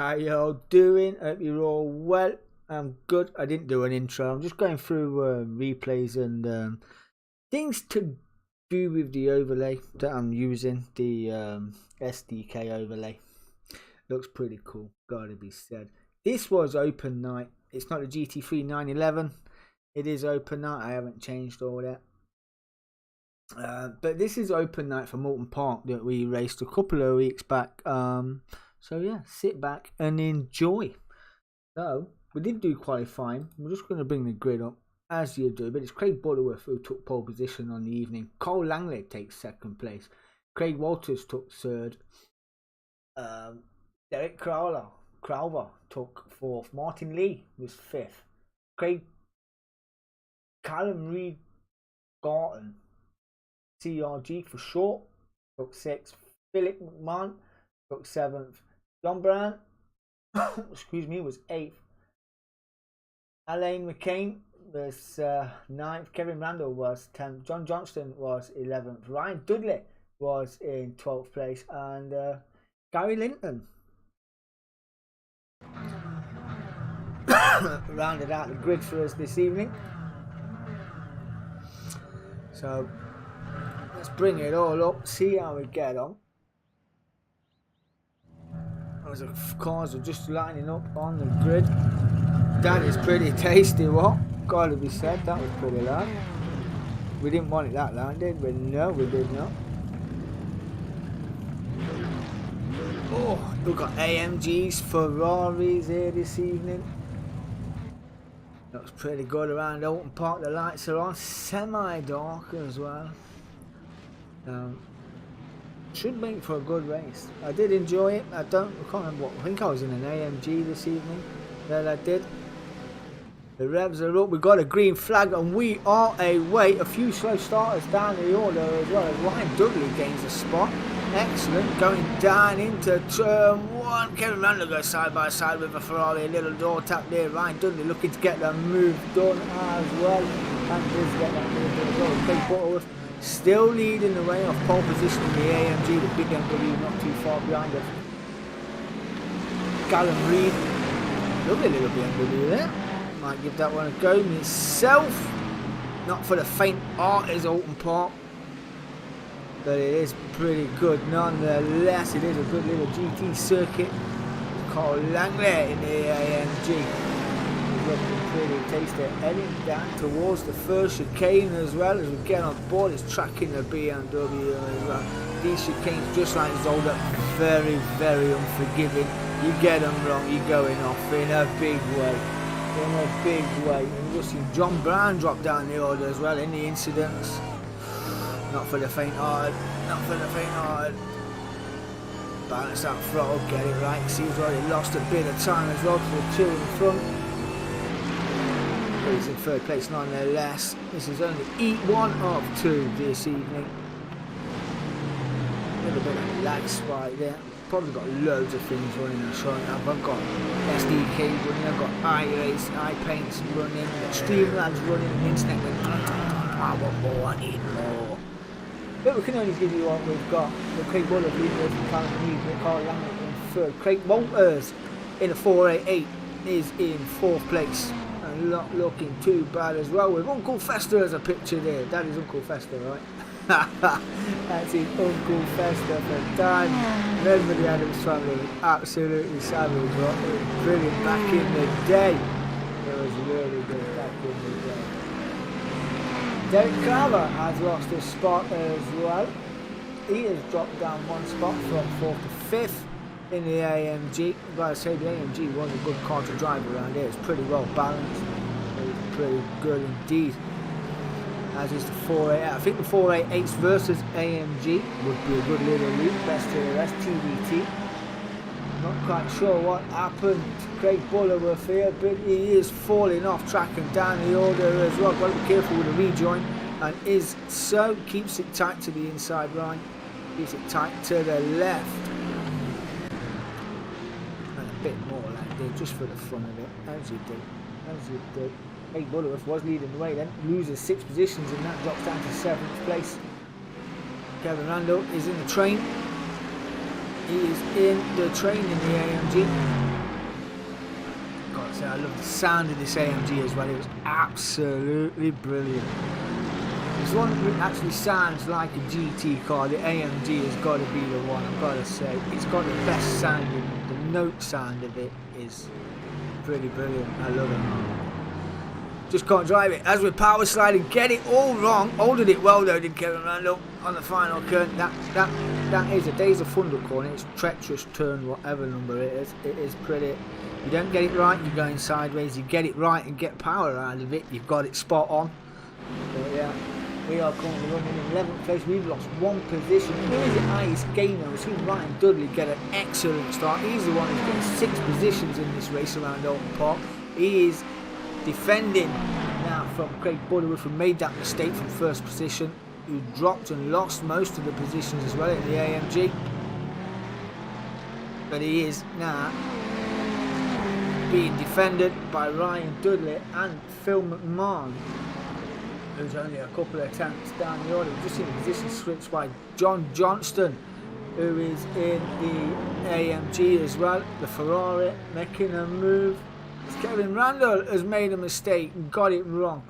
How y'all doing? Hope you're all well. I'm good. I didn't do an intro. I'm just going through replays and things to do with the overlay that I'm using. The SDK overlay looks pretty cool. Gotta be said. This was open night. It's not a GT3 911. It is open night. I haven't changed all that. But this is open night for Moulton Park that we raced a couple of weeks back. So yeah, sit back and enjoy. So we did do qualifying. We're just going to bring the grid up as you do. But it's Craig Butterworth who took pole position on the evening. Cole Langley takes second place. Craig Walters took third. Derek Crowther took fourth. Martin Lee was fifth. Callum Reed Garton, CRG for short, took sixth. Philip McMahon took seventh. John Brown, was eighth. Alain McCain was ninth. Kevin Randall was 10th. John Johnston was 11th. Ryan Dudley was in 12th place. And Gary Linton rounded out the grid for us this evening. So let's bring it all up, see how we get on. As the cars are just lining up on the grid. That is pretty tasty, what? Gotta be said, that was pretty loud. We didn't want it that loud, did we? No, we did not. Oh, we've got AMGs, Ferraris here this evening. Looks pretty good around Oulton Park. The lights are on, semi-dark as well. Should make for a good race. I did enjoy it. I can't remember what. I think I was in an AMG this evening. Well, I did. The revs are up. We got a green flag and we are away. A few slow starters down the order as well. As Ryan Dudley gains a spot. Excellent. Going down into turn one. Kevin Randall goes side by side with a Ferrari. A little door tap there. Ryan Dudley looking to get the move done as well. And does get that move done as well. Craig Butterworth still leading the way off pole position in the AMG, the big BMW not too far behind us. Callum Reed, lovely little BMW there. Might give that one a go myself. Not for the faint heart is Oulton Park, but it is pretty good nonetheless. It is a good little GT circuit. Cole Langley in the AMG. Looking pretty tasty, heading down towards the first chicane as well as we get on board. It's tracking the BMW as well. These chicanes, just like Zolder, very, very unforgiving. You get them wrong, you're going off in a big way. In a big way. And you'll see John Brown drop down the order as well in the incidents. Not for the faint-hearted. Not for the faint-hearted. Balance that throttle, get it right. See, he's already lost a bit of time as well to the two in front. He's in third place nonetheless. This is only E1 of 2 this evening. A little bit of a lag spike there. Probably got loads of things running and showing up. I've got SDK running, I've got iRace, iPaints running, Streamlabs running, internet running. I want more, I need more. But we can only give you what we've got. The Craig Butterworth leader from Callum Reed, Carl Langley in third. Craig Walters in a 488 is in fourth place. Not looking too bad as well, with Uncle Fester as a picture there. That is Uncle Fester, right? That's his Uncle Fester for time. Remember the Adams family was absolutely savage, right? It was brilliant back in the day. It was really good back in the day. Derek Crowther has lost his spot as well. He has dropped down one spot from 4th to 5th. In the AMG, I've got to say the AMG was a good car to drive around here. It's pretty well balanced. It's pretty good indeed. As is the 488. I think the 488s versus AMG would be a good little lead. Best to the rest, TBT. Not quite sure what happened to Craig Butterworth here, but he is falling off track and down the order as well. Got to be careful with the rejoin, and is so keeps it tight to the inside line. Keeps it tight to the left. Bit more like that, just for the fun of it, as you do. Craig Butterworth was leading the way, then loses 6 positions and that drops down to 7th place. Kevin Randall is in the train. He is in the train in the AMG. So I love the sound of this AMG as well. It was absolutely brilliant. This one actually sounds like a GT car. The AMG has got to be the one, I've got to say. It's got the best sounding. The note sound of it is pretty brilliant. I love it. Just can't drive it. As with power sliding, get it all wrong. Holding it well though, did Kevin Randall on the final curve. That is a Days of Thunder corner. It's treacherous turn, whatever number it is. It is pretty. You don't get it right, you're going sideways. You get it right and get power out of it, you've got it spot on. But yeah, we are currently running in 11th place. We've lost one position. Who is the highest gainer? We've seen Ryan Dudley get an excellent start. He's the one who's getting 6 positions in this race around Oulton Park. He is defending now from Craig Butterworth, who made that mistake from first position, who dropped and lost most of the positions as well in the AMG. But he is now being defended by Ryan Dudley and Phil McMahon, who's only a couple of attempts down the order. We've just seen a position switch by John Johnston, who is in the AMG as well. The Ferrari making a move. Kevin Randall has made a mistake and got it wrong.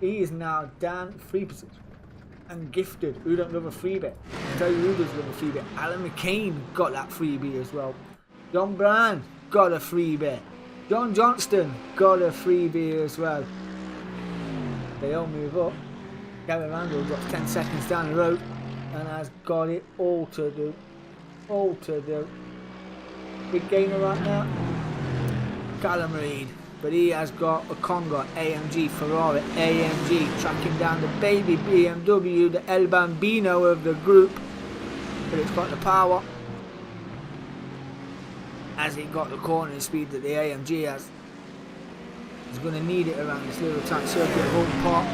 He is now down 3 positions. And Gifted, who don't love a freebie. I'll tell you who does love a freebie. Alan McCain got that freebie as well. John Brown got a freebie. John Johnston got a freebie as well. They all move up. Kevin Randall drops 10 seconds down the road and has got it all to do. All to do. Big gainer right now. Callum Reed. But he has got a Conga, AMG, Ferrari, AMG, tracking down the baby BMW, the El Bambino of the group. But it's got the power. As it got the cornering speed that the AMG has. He's going to need it around this little tight circuit of Oulton Park.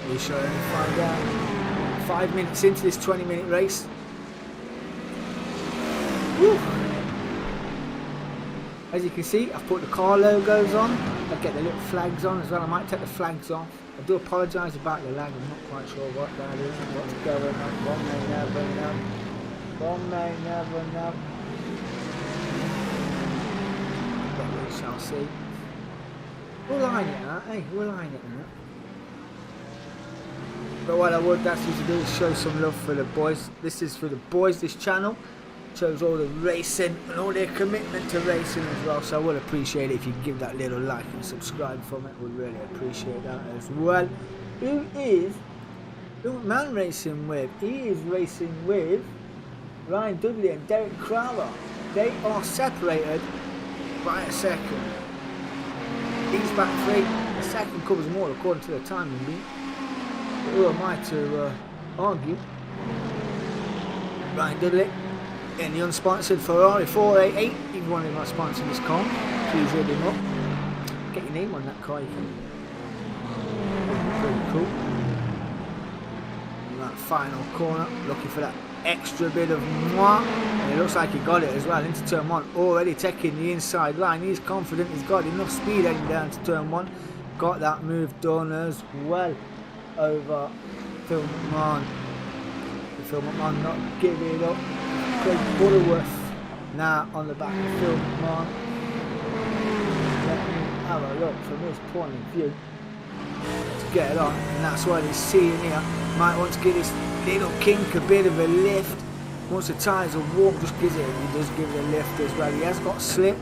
We shall only find out 5 minutes into this 20-minute race. Woo. As you can see, I've put the car logos on. I get the little flags on as well. I might take the flags off. I do apologise about the lag. I'm not quite sure what that is and what's going on. One may never know. One may never know. But we shall see. We'll line it out, eh? We'll line it out. But what I would ask you to do is show some love for the boys. This is for the boys, this channel. Shows all the racing and all their commitment to racing as well. So I would appreciate it if you give that little like and subscribe from it. Would really appreciate that as well. Who Man racing with? He is racing with Ryan Dudley and Derek Crowler. They are separated by a second. He's back 3. The second covers more according to the timing beat. But who am I to argue? Ryan Dudley in the unsponsored Ferrari 488. If you wanted my sponsor this car, please hit him up. Get your name on that car, you can. Pretty cool. And that final corner, looking for that extra bit of mwah. And it looks like he got it as well into turn 1. Already taking the inside line. He's confident he's got enough speed heading down to turn 1. Got that move done as well over Phil McMahon. Phil McMahon not giving it up. Craig Butterworth now on the back of Phil McMahon. Let me have a look from this point of view. Let's get it on, and that's what he's seeing here. Might want to give this little kink a bit of a lift. Once the tyres are warm, just gives it. He does give it a lift as well. He has got slip.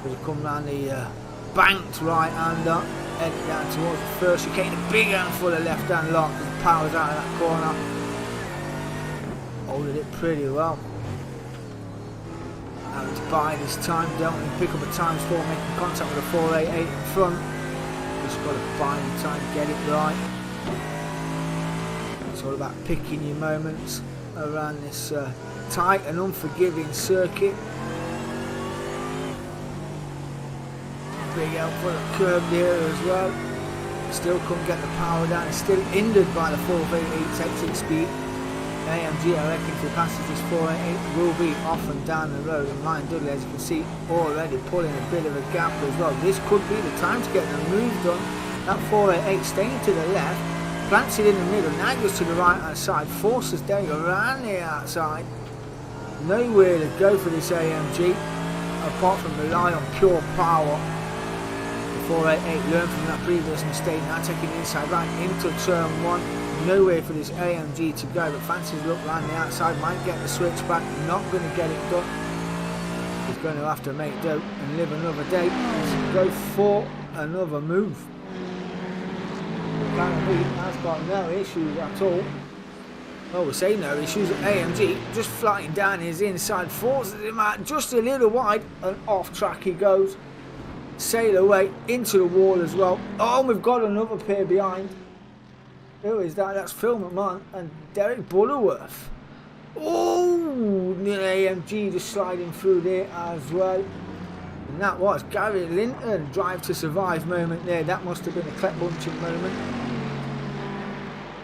As he come round the banked right hander, heading down towards the first. You're getting a big handful of left hand lock as the power's out of that corner. Holding it pretty well. Having to buy this time, don't want to pick up a times 4, making contact with a 488 in front. Just got to buy the time, get it right. It's all about picking your moments around this tight and unforgiving circuit. Big help for the curb there as well. Still couldn't get the power down. Still hindered by the 488's exit speed. AMG, I reckon, if he passes this 488, will be off and down the road. And Ryan Dudley, as you can see, already pulling a bit of a gap as well. This could be the time to get the move done. That 488 staying to the left, plants it in the middle, now goes to the right hand side, forces Dale around the outside. Nowhere to go for this AMG apart from rely on pure power. The 488 learned from that previous mistake, now taking the inside right into turn 1. Nowhere for this AMG to go, but fancies look around the outside, might get the switch back, not going to get it done. He's going to have to make do and live another day. Let's go for another move. Apparently has got no issues at all. Well, we say no issues. AMG just flying down his inside, forces him out just a little wide, and off track he goes. Sail away into the wall as well. Oh, we've got another pair behind. Who is that? That's Phil McMahon and Derek Butterworth. Oh, the AMG just sliding through there as well. And that was Gary Linton, drive to survive moment there. That must have been a clip bunching moment.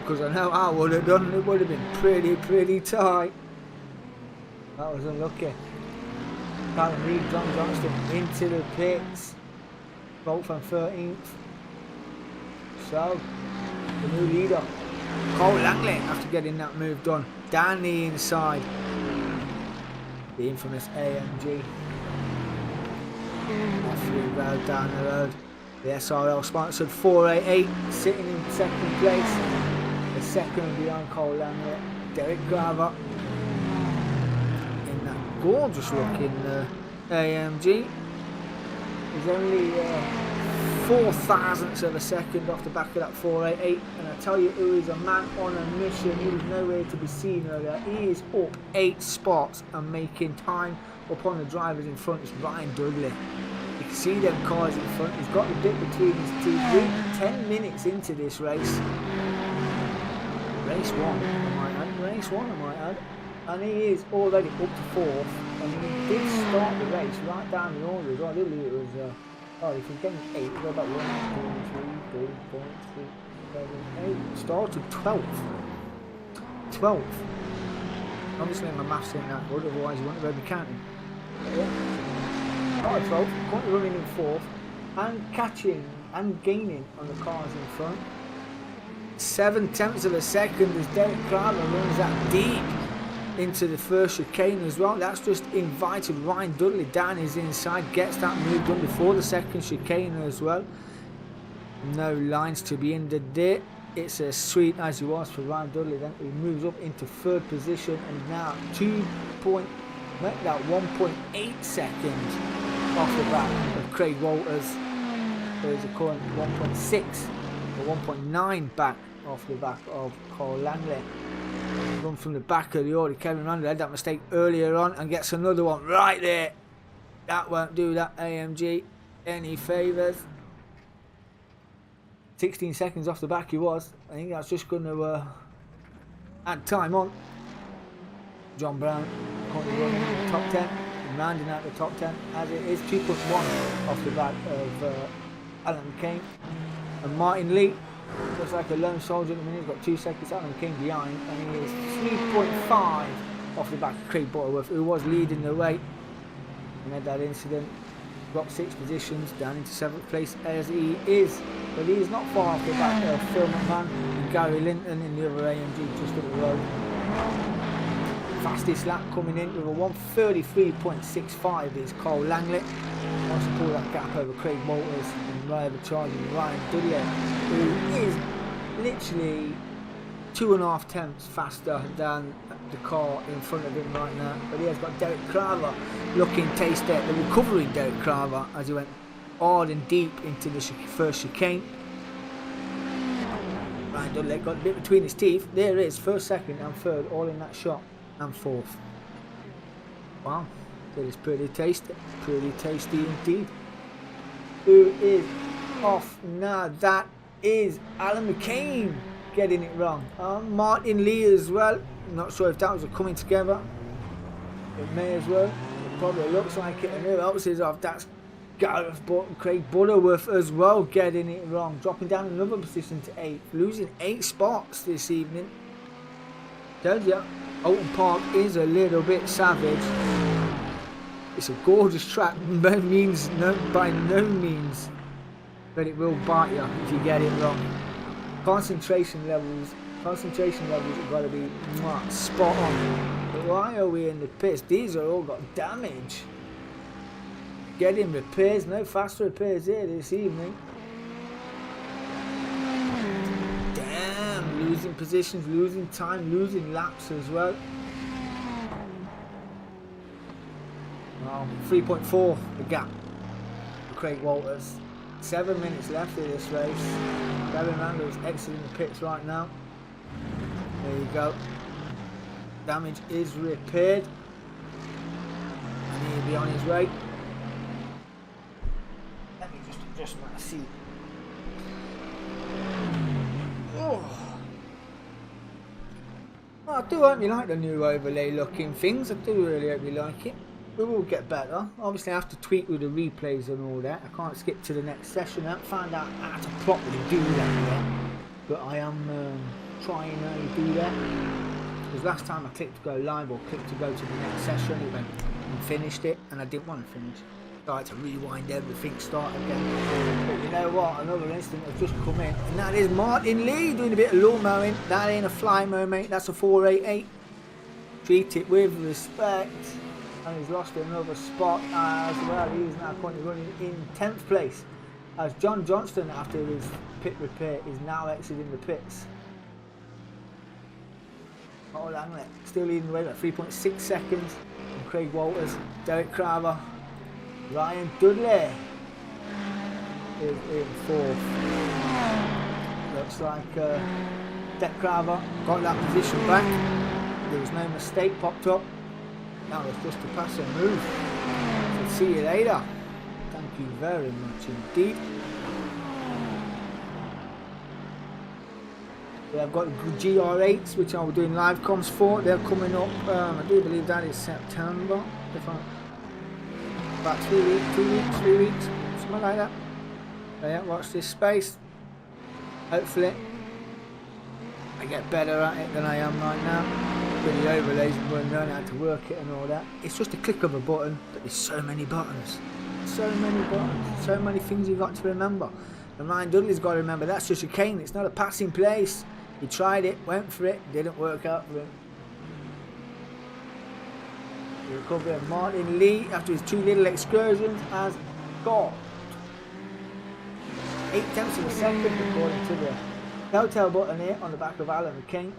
Because I know I would have done, it would have been pretty tight. That was unlucky. Callum Reed, John Johnston into the pits. Both on 13th. So, the new leader, Cole Langley, after getting that move done, down the inside. The infamous AMG. Off we go down the road. The SRL sponsored 488 sitting in second place. The second behind Cole Langley, Derek Graver in that gorgeous looking AMG. He's only 4 thousandths of a second off the back of that 488, and I tell you who is a man on a mission. He was nowhere to be seen earlier. He is up 8 spots and making time upon the drivers in front. It's Ryan Dudley. You can see them cars in front. He's got the bit between his teeth. We're 10 minutes into this race. Race 1, I might add. Race 1, I might add. And he is already up to 4th. And he did start the race right down the order as well. Literally it was, if he's getting 8, we've got about 1, 2, 3, 4, 5, 6, 7, 8. Started 12th. 12th. Obviously my maths ain't that good, otherwise you wouldn't have been counting. Yeah. Started 12th, currently running in 4th. And catching and gaining on the cars in front. 7/10 of a second as Derek Kramer runs that deep into the first chicane as well. That's just invited Ryan Dudley down his inside, gets that move done before the second chicane as well. No lines to be ended there. It's as sweet as he was for Ryan Dudley. Then he moves up into 3rd position and now 1.8 seconds off the back of Craig Walters. There's a current 1.6 or 1.9 back off the back of Cole Langley. Run from the back of the order. Kevin Randall had that mistake earlier on and gets another one right there. That won't do that AMG any favours. 16 seconds off the back he was. I think that's just going to add time on. John Brown currently running in the top 10 and rounding out the top 10 as it is 2.1 off the back of Alan McCain. And Martin Lee looks like a lone soldier at the minute. He's got 2 seconds. Alan McCain behind, and he is 3.5 off the back of Craig Butterworth, who was leading the way and had that incident. Dropped 6 positions down into 7th place as he is, but he is not far off the back of Phil McMahon and Gary Linton in the other AMG just up the road. Fastest lap coming in with a 1:33.65 is Cole Langley. Wants to pull that gap over Craig Walters and overcharging Ryan Dudley, who is literally 2.5 tenths faster than the car in front of him right now. But he has got Derek Kramer looking tasty, the recovering Derek Kramer, as he went hard and deep into the first chicane. Ryan Dudley got a bit between his teeth. There is 1st, 2nd and 3rd all in that shot, and 4th. Wow, that is pretty tasty indeed. Who is off now? That is Alan McCain getting it wrong. Martin Lee as well. I'm not sure if that was a coming together. It may as well. It probably looks like it. And who else is off? That's Craig Butterworth as well getting it wrong. Dropping down another position to 8. Losing 8 spots this evening. Told you, Oulton Park is a little bit savage. It's a gorgeous track, by no means, but it will bite you if you get it wrong. concentration levels have got to be spot on. But why are we in the pits? These are all got damage. Getting repairs, no fast repairs here this evening. Damn, losing positions, losing time, losing laps as well. Well, 3.4 the gap for Craig Walters. 7 minutes left in this race. Gavin Randall's exiting the pits right now. There you go. Damage is repaired. And he'll be on his way. Let me just adjust my seat. Oh. Well, I do hope you like the new overlay looking things. I do really hope you like it. We will get better. Obviously I have to tweak with the replays and all that. I can't skip to the next session. I haven't found out how to properly do that yet. But I am trying to do that. Because last time I clicked to go live or clicked to go to the next session, it went and finished it, and I didn't want to finish. So I had to rewind everything, start again. But you know what? Another incident has just come in, and that is Martin Lee doing a bit of lawn mowing. That ain't a fly mow, mate. That's a 488. Treat it with respect. And he's lost another spot as well. He's now currently running in 10th place. As John Johnston, after his pit repair, is now exiting the pits. Hold on, mate. Still leading the way at 3.6 seconds. And Craig Walters, Derek Craver, Ryan Dudley is in 4th. Looks like Derek Craver got that position back. There was no mistake popped up. That was just a pass and move. So see you later. Thank you very much indeed. We have got GR8s, which I'm doing live comms for. They're coming up. I do believe that is September. If I'm about 3 weeks, 2 weeks, 3 weeks, something like that. So yeah, watch this space. Hopefully, I get better at it than I am right now. With the overlays and learn how to work it and all that. It's just a click of a button, but there's so many buttons. So many buttons. So many things you've got to remember. And Ryan Dudley's got to remember that's just a chicane. It's not a passing place. He tried it, went for it, didn't work out for him. The recovery of Martin Lee after his 2 little excursions has got 0.8 of a second according to the telltale button here on the back of Alan McCain.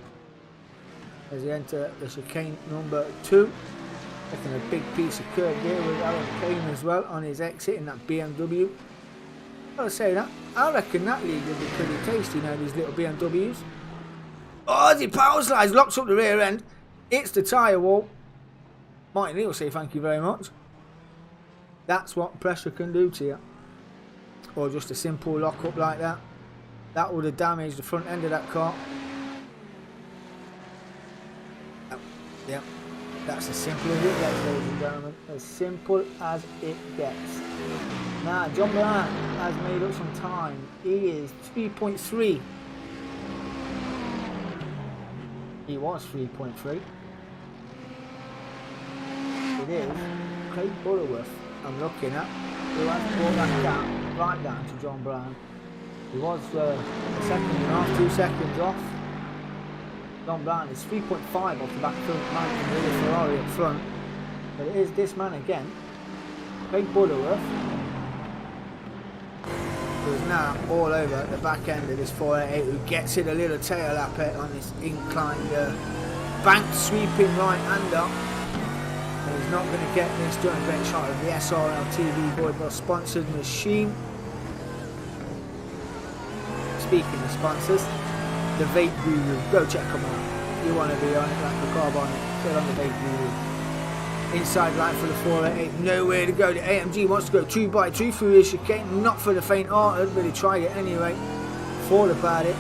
As he enter the chicane number 2. Taking a big piece of curb there with Alan McCain as well on his exit in that BMW. I'll say that. I reckon that league will be pretty tasty now, these little BMWs. Oh, as he power slides, locks up the rear end. Hits the tyre wall. Martin Lee will say thank you very much. That's what pressure can do to you. Or just a simple lock up like that. That would have damaged the front end of that car. Yep, that's as simple as it gets, ladies and gentlemen. As simple as it gets. Now, John Brown has made up some time. He is 3.3. He was 3.3. It is Craig Butterworth I'm looking at, who has brought that down, right down to John Brown. He was a second and a half, 2 seconds off. John Brown is 3.5 off the back front man with a Ferrari up front. But it is this man again, Craig Butterworth, who is now all over the back end of this 488, who gets it a little tail up on this inclined bank sweeping right-hander. And he's not going to get this done. Great shot of the SRL TV Boyd sponsored machine. Speaking of sponsors, the Vape Guru, go check them out. You want to be on it like the carbon, get on the Vape Guru. Inside line for the 488, nowhere to go. The AMG wants to go 2x2 through his chicane, not for the faint-hearted, but he tried it anyway. Thought about it.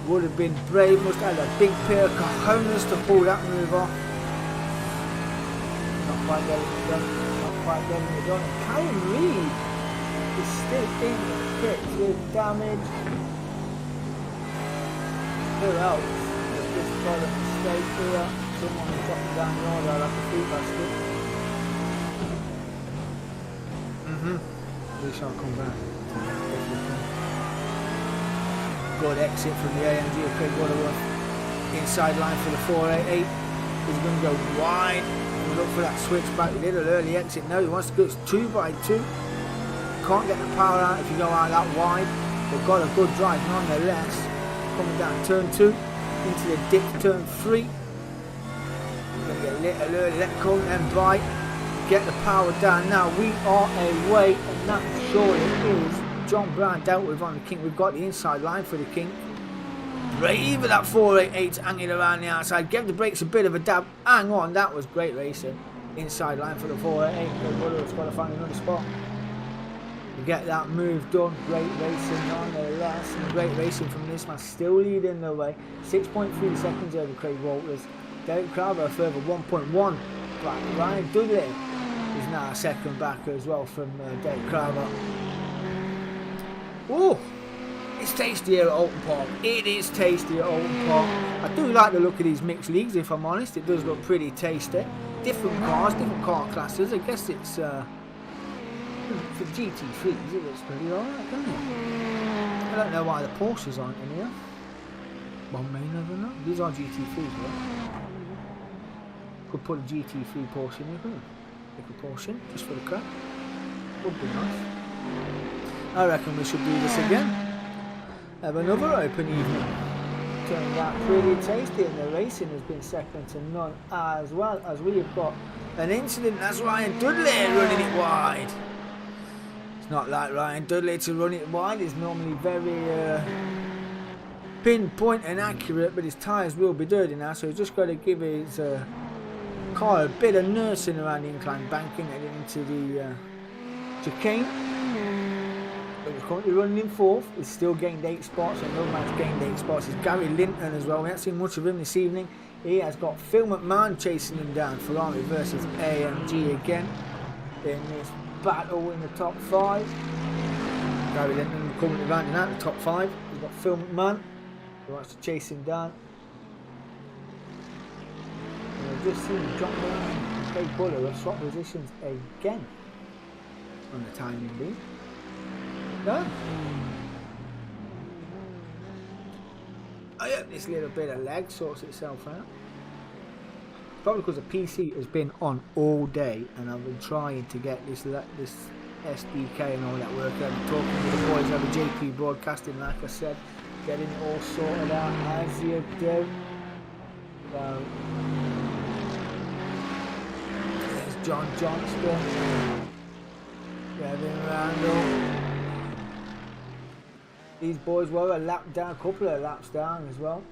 Would have been brave, must have had a big pair of cojones to pull that move off. Not quite getting it done, not quite getting it done. And Karen Reed is still in the pits with damage. Who else? It's just got a mistake here. Someone is dropping down the order like a fruit basket. We shall come back. Good exit from the AMG of Craig Waterworth. Inside line for the 488. He's going to go wide and look for that switch back. He did an early exit. Now he wants to go 2x2. Can't get the power out if you go out that wide. But got a good drive nonetheless. Coming down turn 2 into the dip turn 3. Going to get a little early. Let go and bite. Get the power down. Now we are away, and that surely is John Brown dealt with on the King. We've got the inside line for the King. Brave with that 488 hanging around the outside. Gave the brakes a bit of a dab. Hang on, that was great racing. Inside line for the 488. Good brother has got to find another spot. You get that move done. Great racing nonetheless. And great racing from this man. Still leading the way. 6.3 seconds over Craig Walters. Derek Crowther a further 1.1. But Ryan Dudley is now second back as well from Derek Crowther. Oh, it's tasty here at Oulton Park. It is tasty at Oulton Park. I do like the look of these mixed leagues, if I'm honest. It does look pretty tasty. Different cars, different car classes. I guess it's for GT3s. It looks pretty alright, doesn't it? I don't know why the Porsches aren't in here. One may never know. These are GT3s, right? Could put a GT3 Porsche in here, couldn't we? Pick a Porsche just for the crap. Would be nice. I reckon we should do this again. Have another open evening. Turned out pretty tasty, and the racing has been second to none, as well as we have got an incident. That's Ryan Dudley running it wide. It's not like Ryan Dudley to run it wide. He's normally very pinpoint and accurate, but his tyres will be dirty now, so he's just got to give his car a bit of nursing around the incline banking and into the chicane. But he's currently running in 4th. He's still gained 8 spots, and another man's gained 8 spots. It's Gary Linton as well. We haven't seen much of him this evening. He has got Phil McMahon chasing him down. Ferrari versus AMG again in this battle in the top 5. Gary Linton currently rounding out the top 5. We've got Phil McMahon who wants to chase him down. And we've just seen John Brown and Craig Buller have swapped positions again on the timing beam. No. I hope this little bit of lag sorts itself out. Probably because the PC has been on all day, and I've been trying to get this SDK and all that work out. I'm talking to the boys over JP Broadcasting, like I said, getting it all sorted out as you do. So, there's John Johnston, Kevin Randall. These boys were a lap down, a couple of laps down as well.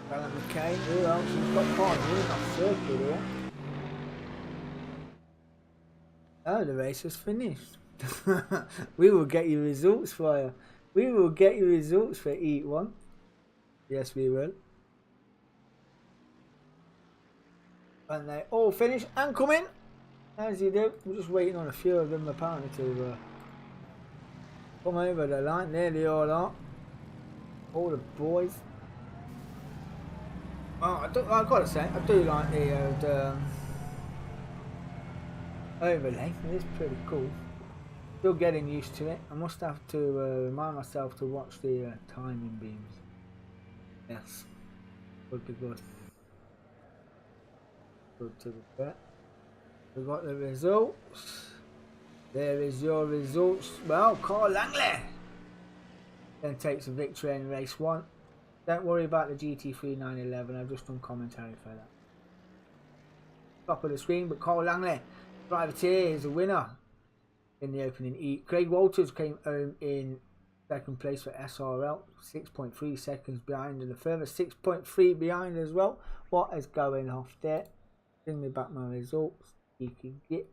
Alan McCain, who else has got cars running off circuit here? Oh, the race is finished. We will get you results for you. We will get you results for Eat One. Yes, we will. And they all finish and come in, as you do. We're just waiting on a few of them apparently to come over the line. There they all are. All the boys. Oh, I've got to say, I do like the overlay. It is pretty cool. Still getting used to it. I must have to remind myself to watch the timing beams. Yes, would be good. Good to be fair. We got the results. There is your results. Well, Carl Langley then takes a victory in race 1. Don't worry about the GT3 911. I've just done commentary for that. Top of the screen, but Carl Langley, privateer, is a winner in the opening heat. Craig Walters came home in second place for SRL, 6.3 seconds behind, and a further 6.3 behind as well. What is going off there? Bring me back my results. You can get.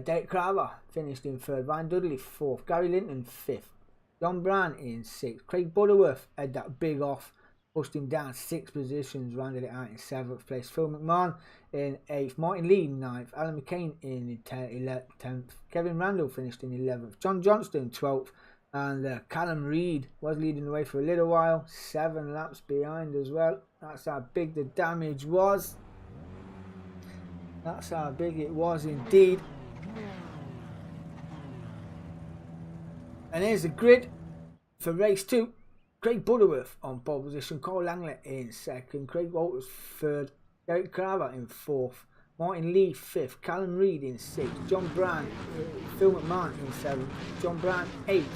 Derek Crowther finished in 3rd. Ryan Dudley 4th. Gary Linton 5th. John Brown in 6th. Craig Butterworth had that big off, pushed him down 6 positions, rounded it out in 7th place. Phil McMahon in 8th. Martin Lee 9th. Alan McCain in 10th. Kevin Randall finished in 11th. John Johnston 12th. And Callum Reed was leading the way for a little while. 7 laps behind as well. That's how big the damage was. That's how big it was indeed. And here's the grid For race 2, Craig Butterworth on pole position, Cole Langley in second, Craig Walters third, Derek Carver in fourth, Martin Lee fifth, Callum Reid in sixth, John Brown, Phil McMahon in seventh, John Brown eighth,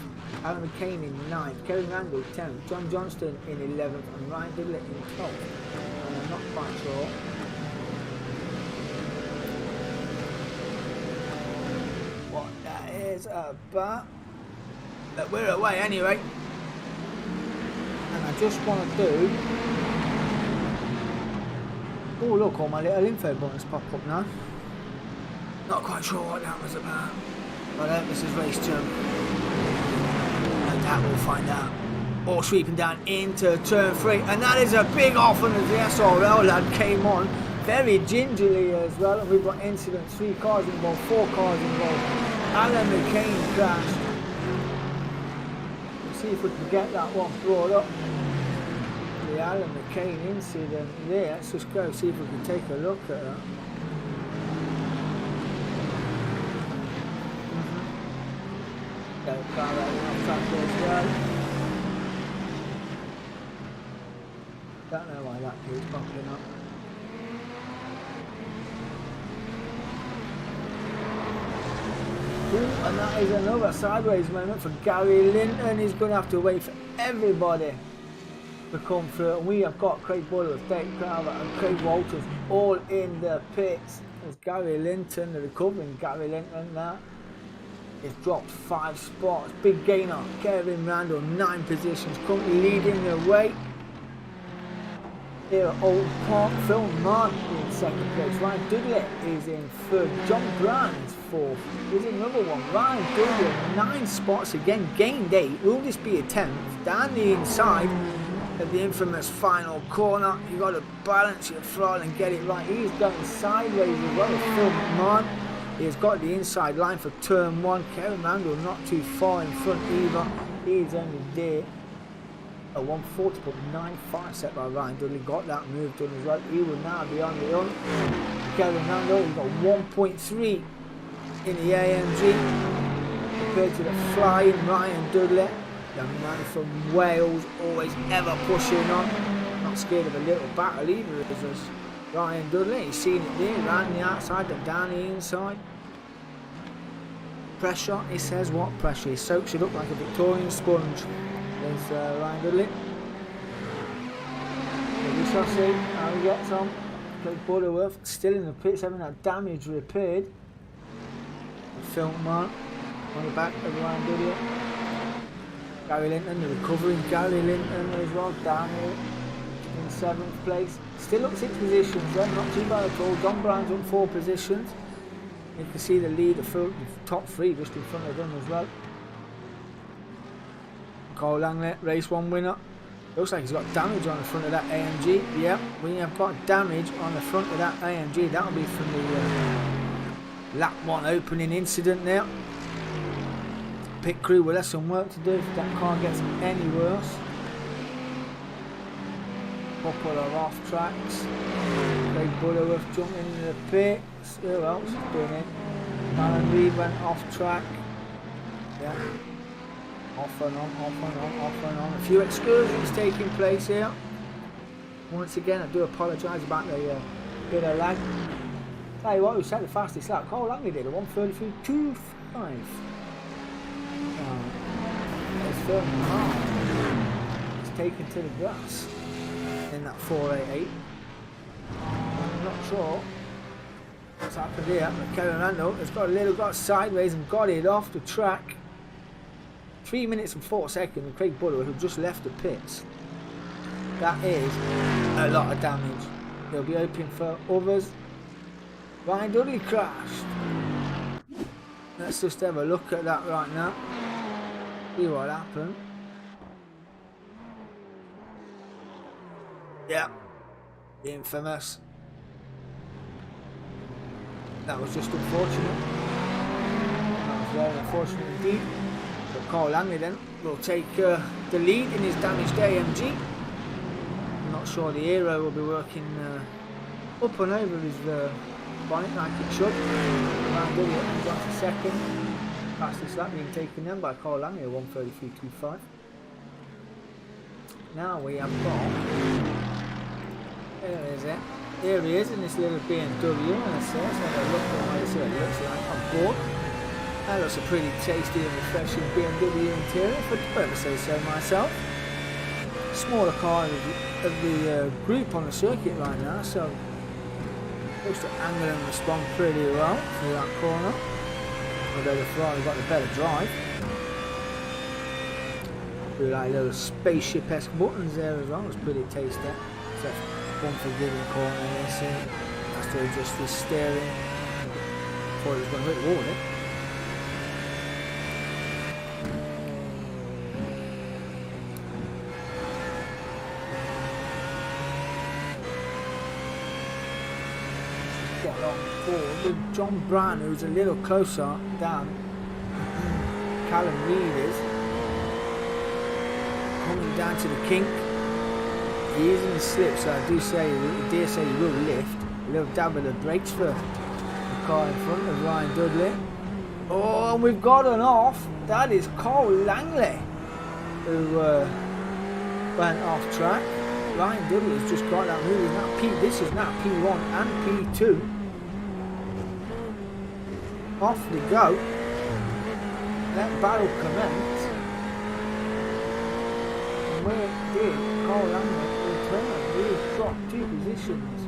Alan McCain in ninth, Kevin Randall 10th, John Johnston in 11th, and Ryan Dudley in 12th. And I'm not quite sure what that is about, but we're away anyway. And I just want to do, oh look, all my little info buttons pop up now. Not quite sure what that was about, but I hope this is race 2. And that we'll find out. All sweeping down into turn 3, and that is a big off, and as the SRL lad came on very gingerly as well. And we've got incidents, 3 cars involved, 4 cars involved. Alan McCain crashed. See if we can get that one brought up. The Alan McCain incident there. Let's just go see if we can take a look at that. Off track as well. Don't know why that keeps popping up. Ooh, and that is another sideways moment for Gary Linton. He's going to have to wait for everybody to come through. And we have got Craig Butterworth, Dave Crowther and Craig Walters all in the pits. There's Gary Linton, the recovering Gary Linton now. He's dropped 5 spots. Big gainer, Kevin Randall, 9 positions, currently leading the way. Here at Old Park, Phil Martin in second place. Ryan Dudley is in third. John Brown is fourth. Here's another one. Ryan Dudley, 9 spots again, gained 8. Will this be a 10th? Down the inside of the infamous final corner. You've got to balance your throttle and get it right. He's going sideways as well as Phil Martin. He's got the inside line for turn 1. Kevin Randall not too far in front either. He's only there. A 140.95 set by Ryan Dudley. Got that move done as well. He will now be on the run. Kevin Randall, he's got 1.3 in the AMG compared to the flying Ryan Dudley. The man from Wales, always ever pushing on. Not scared of a little battle either, is Ryan Dudley. He's seen it there, around the outside and down the inside. Pressure, he says what pressure? He soaks it up like a Victorian sponge. There's Ryan Dudley. We shall see how he gets on. Craig Butterworth still in the pits, having that damage repaired. Phil Martin on the back of Ryan Dudley. Gary Linton, the recovering Gary Linton as well, down here in 7th place. Still up 6 positions then, not too bad at all. John Brown's up 4 positions. You can see the lead, the top 3 just in front of them as well. Cole Langley, race 1 winner. Looks like he's got damage on the front of that AMG. Yeah, we have got damage on the front of that AMG. That'll be from the lap 1 opening incident there. Pit crew will have some work to do if that car gets any worse. Couple of off tracks. Craig Butterworth jumping into the pits. Who else is doing it? Alan Reid went off track. Yeah. Off and on, off and on, off and on. A few excursions taking place here. Once again, I do apologise about the bit of lag. Tell you what, who set the fastest lap? Cole Langley did a 1:33.25. It's Phil Martin. It's taken to the grass in that 488. I'm not sure what's happened here, but Kevin Randall has got sideways and got it off the track. 3 minutes and 4 seconds, and Craig Butterworth, who just left the pits. That is a lot of damage. He'll be open for others. Ryan Dudley crashed. Let's just have a look at that right now. See what happened. Yeah, the infamous. That was just unfortunate. That was very unfortunate indeed. But Cole Langley then will take the lead in his damaged AMG. I'm not sure the aero will be working up and over his bonnet like it should. Ryan Dudley got to second. Fastest lap being taken then by Cole Langley, 1:33.25. now we have got, there is it. Here he is in this little BMW, and it says, have a look at what it looks like on board. That looks a pretty tasty and refreshing BMW interior, if I do ever say so myself. Smaller car of the group on the circuit right now, so looks to angle and respond pretty well through that corner. Although the Ferrari got the better drive. Do like little spaceship-esque buttons there as well, it's pretty tasty. So one forgiving corner here, see, has to adjust his steering. Thought it was going to hit the wall, get on board with John Brown, who's a little closer down. Callum Reed is coming down to the kink. He is in the slip, so I do say the DSC will lift. A little dab of the brakes for the car in front of Ryan Dudley. Oh, and we've got an off. That is Cole Langley, who went off track. Ryan Dudley has just got that move. This is now P1 and P2. Off they go. Let battle commence. And where it did, Cole Langley returned. He dropped 2 positions.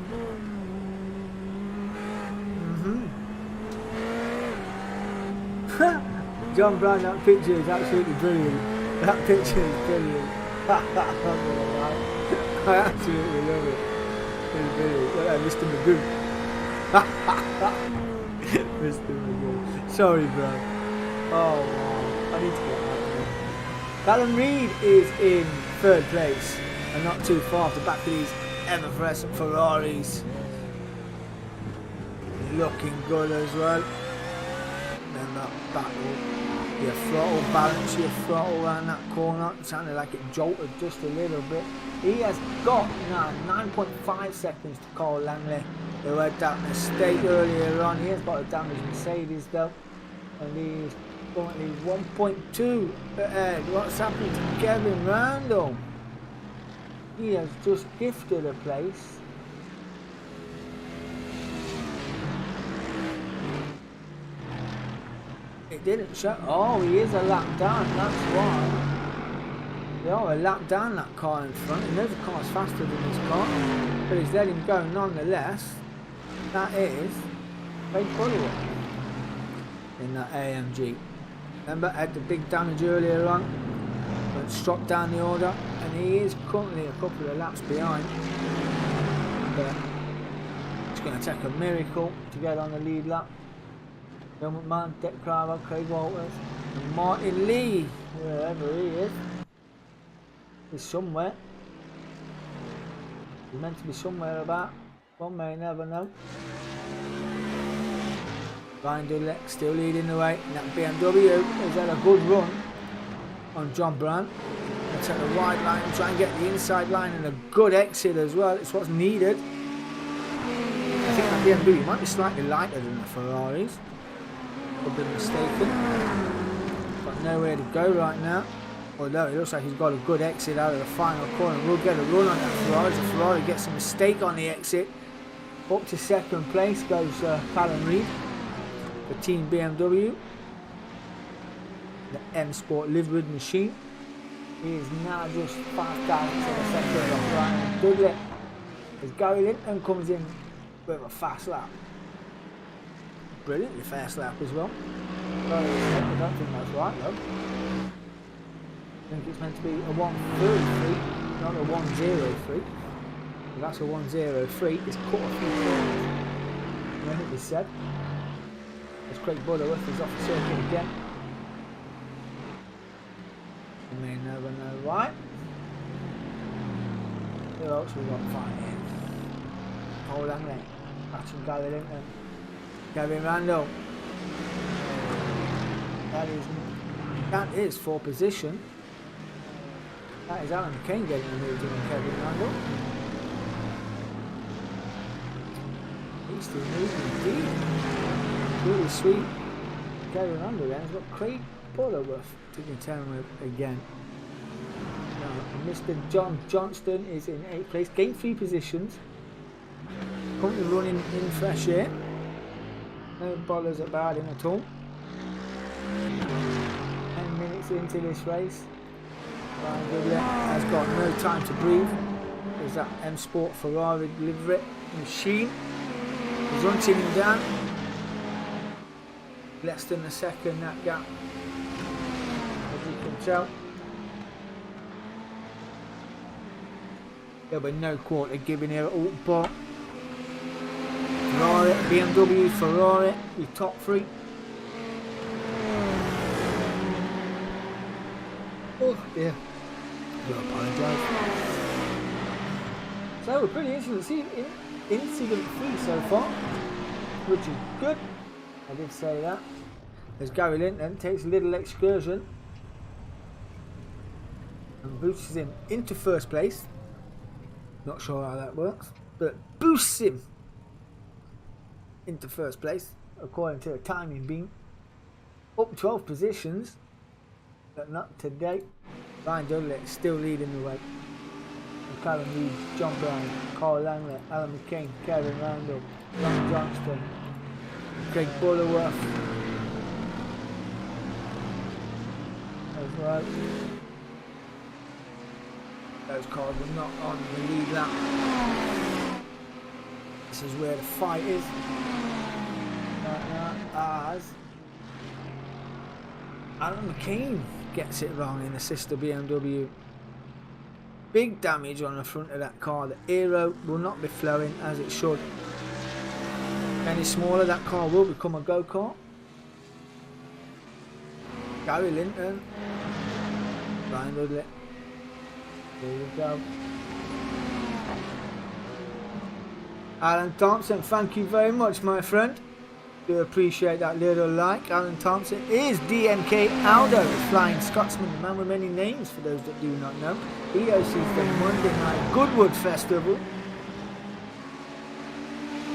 John Brown, that picture is absolutely brilliant. That picture is brilliant. I absolutely love it. It's brilliant. Look at Mr. Magoo. Mr. Magoo. Sorry, bro. Oh, wow. I need to get that one. Callum Reed is in 3rd place and not too far off the back of these ever-present Ferraris. Looking good as well. Then that battle. Your throttle balance, your throttle around that corner. It sounded like it jolted just a little bit. He has got now 9.5 seconds to Cole Langley, who had that mistake earlier on. He has got a damaged Mercedes though, and he is currently 1.2 ahead. What's happened to Kevin Randall? He has just gifted a place. It didn't show. Oh, he is a lap down, that's why. They are a lap down, that car in front. He knows the car's faster than his car, but he's let him go nonetheless. That is Craig Bullywell in that AMG. Remember, had the big damage earlier on, but struck down the order, and he is currently a couple of laps behind. But it's going to take a miracle to get on the lead lap. Bill McMahon, Dick Crowell, Craig Walters, and Martin Lee, wherever he is somewhere. He's meant to be somewhere about. One may never know. Ryan Dudley still leading the way. And that BMW has had a good run on John Brown. They'll take the wide line and try and get the inside line and a good exit as well. It's what's needed. I think that BMW might be slightly lighter than the Ferraris. I've been mistaken. Got nowhere to go right now. Although it looks like he's got a good exit out of the final corner. We'll get a run on that Ferrari. The Ferrari gets a mistake on the exit. Up to 2nd place goes Callum Reed for Team BMW. The M Sport livered machine. He is now just 5 down to the second of Ryan Dudley. Is going in and comes in with a fast lap. Brilliantly fast lap as well. I don't think that's right though. I think it's meant to be a 133, not a 103. If that's a 103, it's cut a few corners. I think he said. As Craig Butterworth is off the circuit again. You may never know why. Who else we got fighting? Cole Langley, Matthew Gallagher, Kevin Randall. That is for position. That is Alan McCain getting the move in Kevin Randall. He's still moving indeed. Really sweet. Kevin Randall then has got Craig Butterworth to contend with again. Now, Mr. John Johnston is in 8th place, gained 3 positions. Currently running in fresh air. No bothers about him at all. 10 minutes into this race. Ryan Goodlett has got no time to breathe. There's that M Sport Ferrari livery machine. He's hunting him down. Less than a second that gap, as you can tell. There'll be no quarter given here at Alton Park. Ferrari, BMW, Ferrari, the top 3. Oh dear, I do apologise. So we're pretty incident free so far, which is good. I did say that. As Gary Linton takes a little excursion and boosts him into first place. Not sure how that works, but boosts him into first place according to the timing beam. Up 12 positions, but not today. Ryan Dudley still leading the way. And Callum Reed, John Brown, Carl Langley, Alan McCain, Kevin Randall, Ron Johnston, Craig Butterworth as well. Those cars were not on the lead lap. This is where the fight is. As Alan McCain gets it wrong in the sister BMW. Big damage on the front of that car. The aero will not be flowing as it should. Any smaller, that car will become a go-kart. Gary Linton, Ryan Dudley. Here we go. Alan Thompson, thank you very much, my friend. Do appreciate that little like. Alan Thompson is DMK Aldo, the Flying Scotsman, the man with many names for those that do not know. He hosts the Monday Night Goodwood Festival,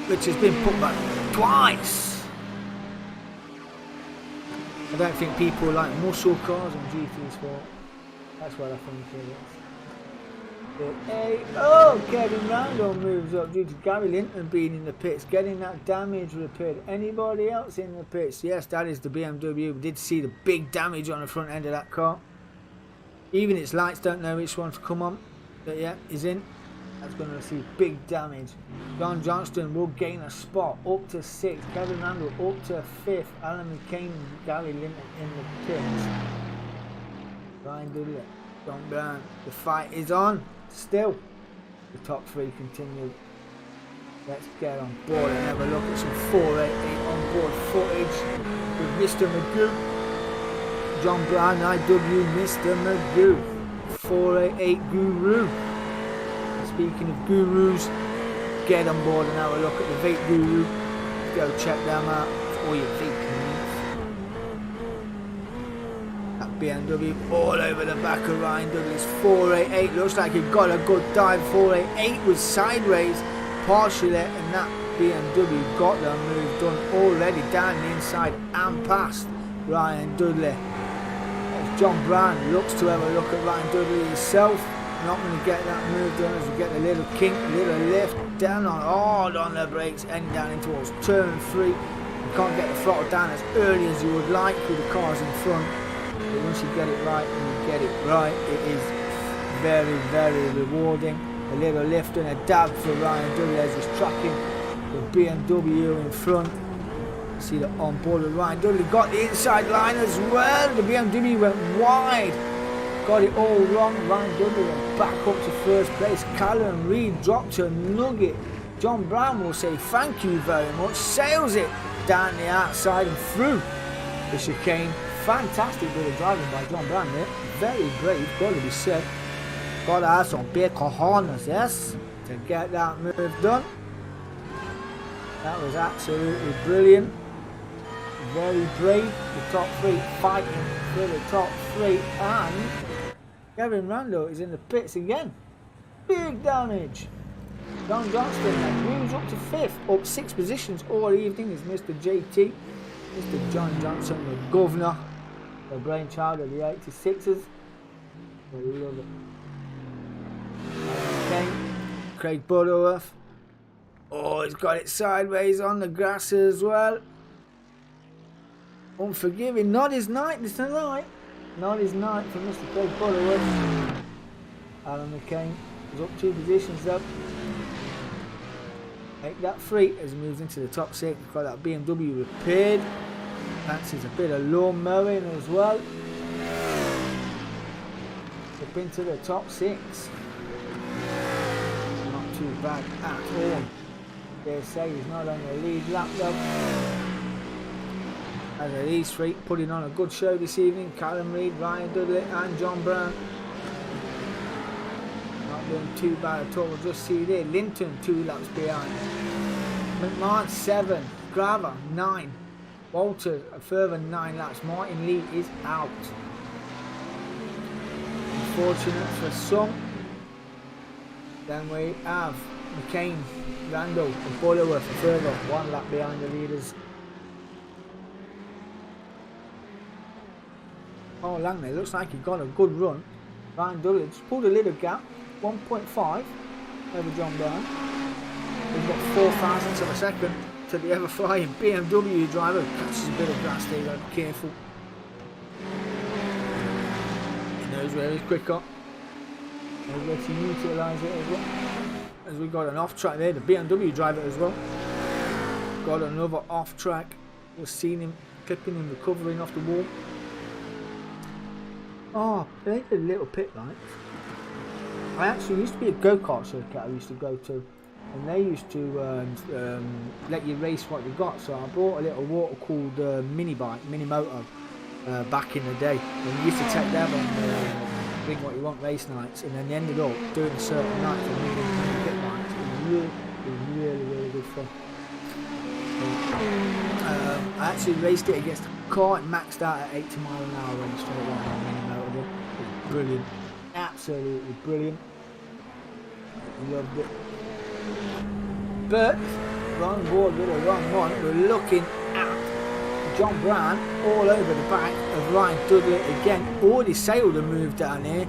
which has been put back twice. I don't think people like muscle cars and GT Sport. That's what I think it is. Oh, Kevin Randall moves up due to Gary Linton being in the pits, getting that damage repaired. Anybody else in the pits? Yes, that is the BMW. We did see the big damage on the front end of that car. Even its lights don't know which one to come on. But yeah, he's in. That's going to receive big damage. John Johnston will gain a spot up to 6th. Kevin Randall up to 5th. Alan McCain and Gary Linton in the pits. Ryan Dudley, John Brown. The fight is on. Still, the top 3 continue. Let's get on board and have a look at some 488 on board footage with Mr. Magoo. John Brown, IW, Mr. Magoo. 488 Guru. Speaking of gurus, get on board and have a look at the Vape Guru. Go check them out for all your vape needs. That BMW all over the back of Ryan Dudley's 488. Looks like he got a good dive. 488 was sideways partially, and that BMW got the move done already down the inside and past Ryan Dudley. As John Brown looks to have a look at Ryan Dudley himself. Not going to get that move done as we get a little kink, a little lift, down on hard on the brakes, ending down in towards turn 3. You can't get the throttle down as early as you would like with the cars in front, but once you get it right and you get it right, it is very, very rewarding. A little lift and a dab for Ryan Dudley as he's tracking the BMW in front. You see that on board with Ryan Dudley got the inside line as well. The BMW went wide. Got it all wrong. Ryan Dudley went back up to first place. Callum Reed dropped a nugget. John Brown will say thank you very much. Sails it down the outside and through the chicane. Fantastic bit of driving by John Brown there. Very brave, got to be said. Got to have some big cojones, yes, to get that move done. That was absolutely brilliant. Very brave. The top 3 fighting for the top 3, and Kevin Randall is in the pits again. Big damage. John Johnston moves up to 5th, up 6 positions all evening is Mr. JT. Mr. John Johnson, the governor, the brainchild of the 86ers. I love it. Craig Butterworth. Oh, he's got it sideways on the grass as well. Unforgiving. Not his night tonight. Not his night for Mr. Craig Butterworth. Alan McCain is up 2 positions up. Make that free as he moves into the top 6. Got that BMW repaired. Fancies a bit of lawn mowing as well. Up into the top 6. Not too bad at all. DSC is not on the lead lap though. As are these 3 putting on a good show this evening. Callum Reid, Ryan Dudley and John Brown. Not doing too bad at all. We'll just see there. Linton 2 laps behind. McMahon 7. Graver 9. Walters a further 9 laps. Martin Lee is out. Unfortunate for some. Then we have McCain, Randall and Butterworth a further 1 lap behind the leaders. Oh, Langley looks like he got a good run. Ryan Dudley just pulled a little gap, 1.5 over John Brown. He's got 4,000ths of a second to the ever flying BMW driver. Catches a bit of grass there, gotta be careful. He knows where he's quicker. Knows where to utilise it as well. As we got an off track there, the BMW driver as well. Got another off track. We've seen him clipping and recovering off the wall. Oh, they did a little pit light. I actually used to be a go-kart circuit I used to go to, and they used to let you race what you got. So I bought a little water-cooled mini motor back in the day. And we used to take them and bring what you want race nights, and then they ended up doing a certain night for me and pit lights. It was really good fun. I actually raced it against a car and maxed out at 80 mile an hour on the straight line. It was brilliant, absolutely brilliant. Loved it. But wrong board with a wrong one. We're looking at John Brown all over the back of Ryan Dudley again. Already sailed a move down here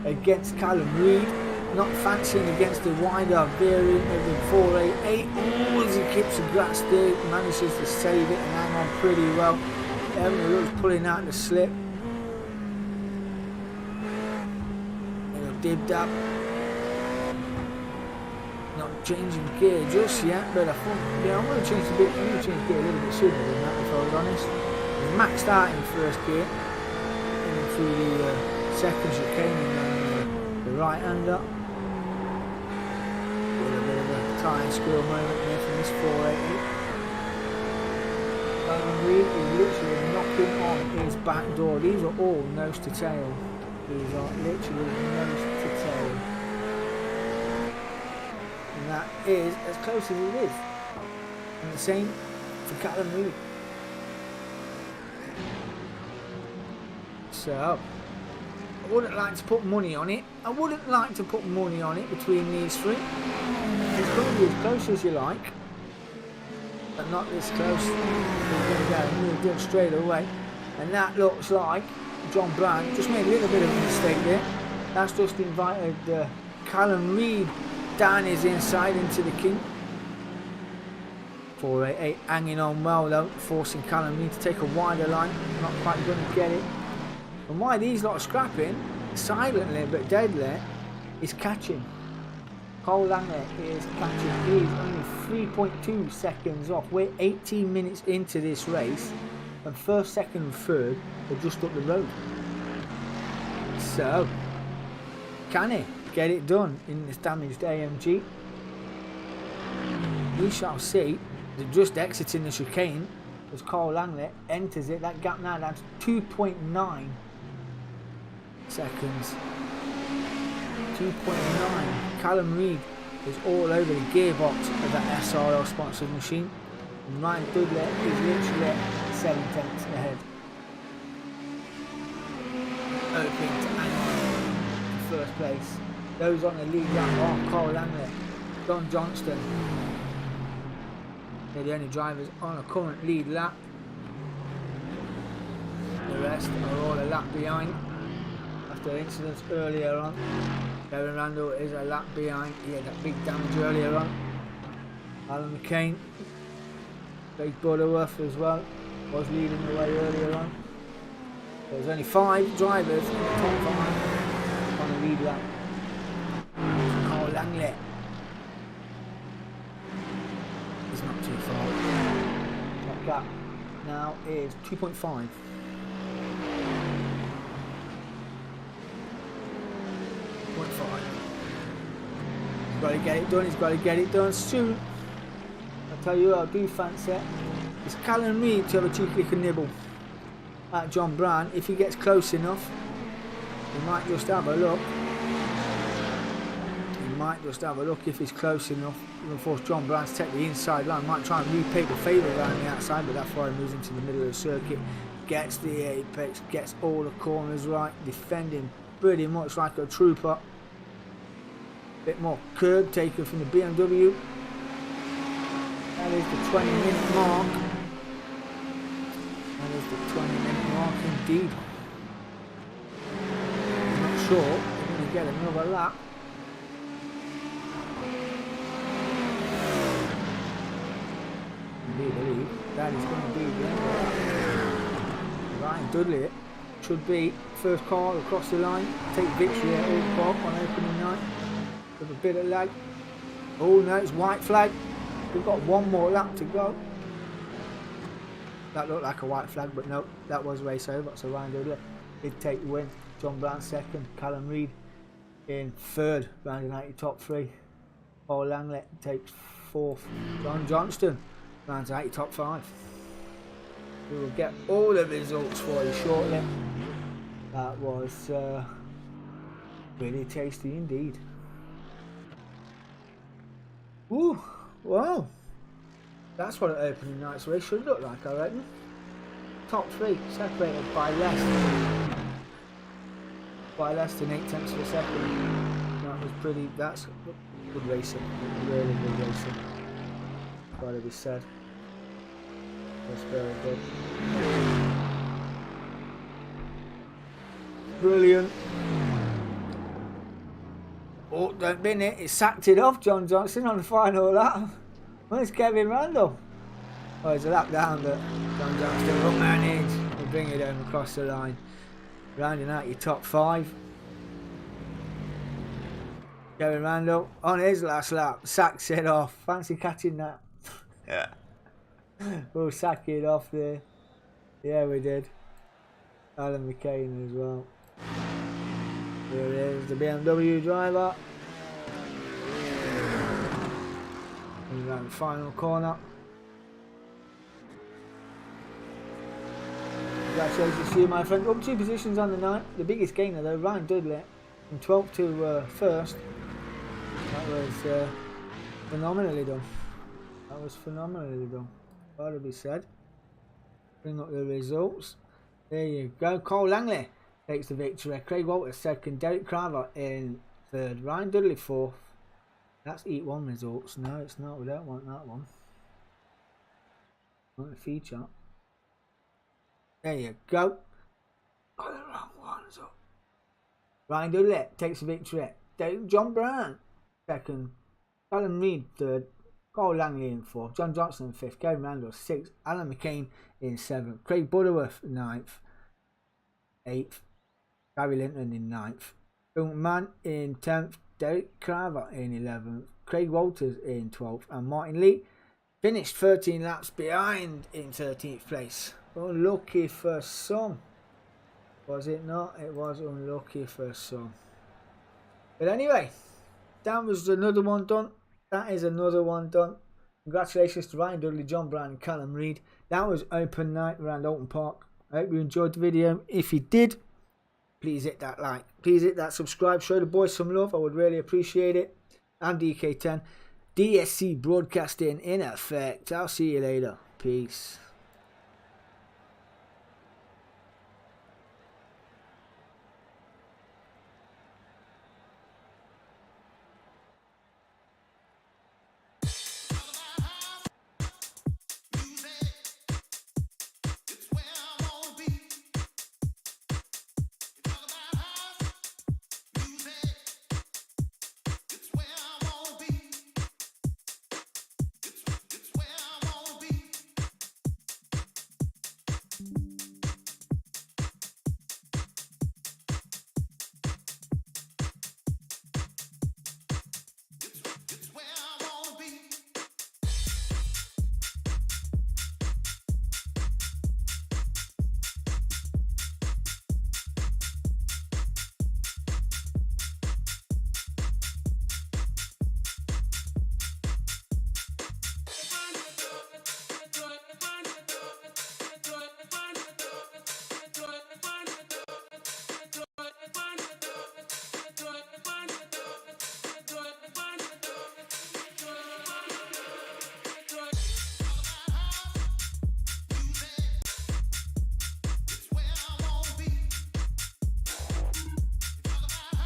against Callum Reid. Not fancying against the wider variant of the 488. Oh, as he keeps the grass there, manages to save it and hang on pretty well. Everyone was pulling out the slip. Dibbed up. Not changing gear just yet, but I thought, yeah, I'm going to change gear a little bit sooner than that, if I was honest. He's maxed out in first gear, and through the second chicane and the right hander. With a bit of a tie and squirrel moment there from this 488. Callum Reid is literally knocking on his back door. These are all nose to tail. These are literally nose to tail. And that is as close as it is. And the same for Callum Reid. So, I wouldn't like to put money on it. I wouldn't like to put money on it between these 3. It's going to be as close as you like. But not this close. We're going to go move in straight away. And that looks like John Brown just made a little bit of a mistake there. That's just invited Callum Reid down his inside into the king. 488 hanging on well though, forcing Callum Reid to take a wider line. Not quite going to get it. And why these lot are scrapping silently but deadly is catching. Cole Langley is catching. He is only 3.2 seconds off. We're 18 minutes into this race. And first, second and third are just up the road. So, can he get it done in this damaged AMG? We shall see. They're just exiting the chicane as Cole Langley enters it. That gap now down to 2.9 seconds. 2.9. Callum Reid is all over the gearbox of that SRL sponsored machine. And Ryan Dudley is literally 7/10 ahead. Hoping to hang on to first place. Those on the lead lap are Cole Langley, Don Johnston. They're the only drivers on a current lead lap. The rest are all a lap behind after incidents earlier on. Kevin Randall is a lap behind. He had that big damage earlier on. Alan McCain, Craig Butterworth as well, was leading the way earlier on. There's only 5 drivers in the top 5 on the lead lap. Carl Langley is not too far. Top gap now is 2.5. He's got to get it done, he's got to get it done soon. I'll tell you what I do fancy is Callum Reid to have a cheeky little nibble at John Brown. If he gets close enough, he might just have a look. He might just have a look if he's close enough. He'll force John Brown to take the inside line. Might try and repay the favour around the outside, but that's why he moves into the middle of the circuit. Gets the apex, gets all the corners right, defending pretty much like a trooper. Bit more curb taken from the BMW. That is the 20-minute mark. That is the 20-minute mark indeed. I'm not sure we're going to get another lap. Indeed, I believe that is going to be the end of that. Ryan Dudley should be first car across the line, take victory at Old Park on opening night with a bit of lag. Oh no, it's white flag. We've got one more lap to go. That looked like a white flag, but no, that was race over. So Ryan Dudley did take the win. John Brown second, Callum Reid in third, rounding out your top 3. Paul Langley takes 4th. John Johnston rounds out your top 5. We will get all the results for you shortly. That was really tasty indeed. Ooh, wow. That's what an opening night's race should look like, I reckon. Top 3 separated by less than 8/10 of a second. That was pretty, that's good racing. Really good racing. Gotta be said. That's very good. Brilliant. Oh, don't bin it. It sacked it off John Johnson on the final lap. Where's Kevin Randall? Oh, it's a lap down, but John Johnson will manage to bring it home across the line. Rounding out your top 5. Kevin Randall on his last lap sacks it off. Fancy catching that. Yeah. We'll sack it off there. Yeah, we did. Alan McCain as well. Here it is, the BMW driver. And around the final corner. Congratulations to you, my friend. Up 2 positions on the night. The biggest gainer though, Ryan Dudley, from 12th to 1st. That was phenomenally done. That was phenomenally done. Gotta be said. Bring up the results. There you go. Cole Langley takes the victory. Craig Walters second. Derek Carver in third. Ryan Dudley 4th. That's Eat 1 results. No, it's not. We don't want that one. Want the feature. There you go. Got the wrong ones up. Ryan Dudley takes the victory. John Brown second. Callum Reid third. Cole Langley in 4th. John Johnson in 5th. Kevin Randall 6th. Alan McCain in 7th. Craig Butterworth 9th. 8th. Gary Linton in 9th. Bill Mann in 10th. Derek Carver in 11th. Craig Walters in 12th. And Martin Lee finished 13 laps behind in 13th place. Unlucky for some. Was it not? It was unlucky for some. But anyway, that was another one done. That is another one done. Congratulations to Ryan Dudley, John Brown and Callum Reid. That was open night around Oulton Park. I hope you enjoyed the video. If you did, please hit that like. Please hit that subscribe. Show the boys some love. I would really appreciate it. I'm DK10. DSC broadcasting in effect. I'll see you later. Peace.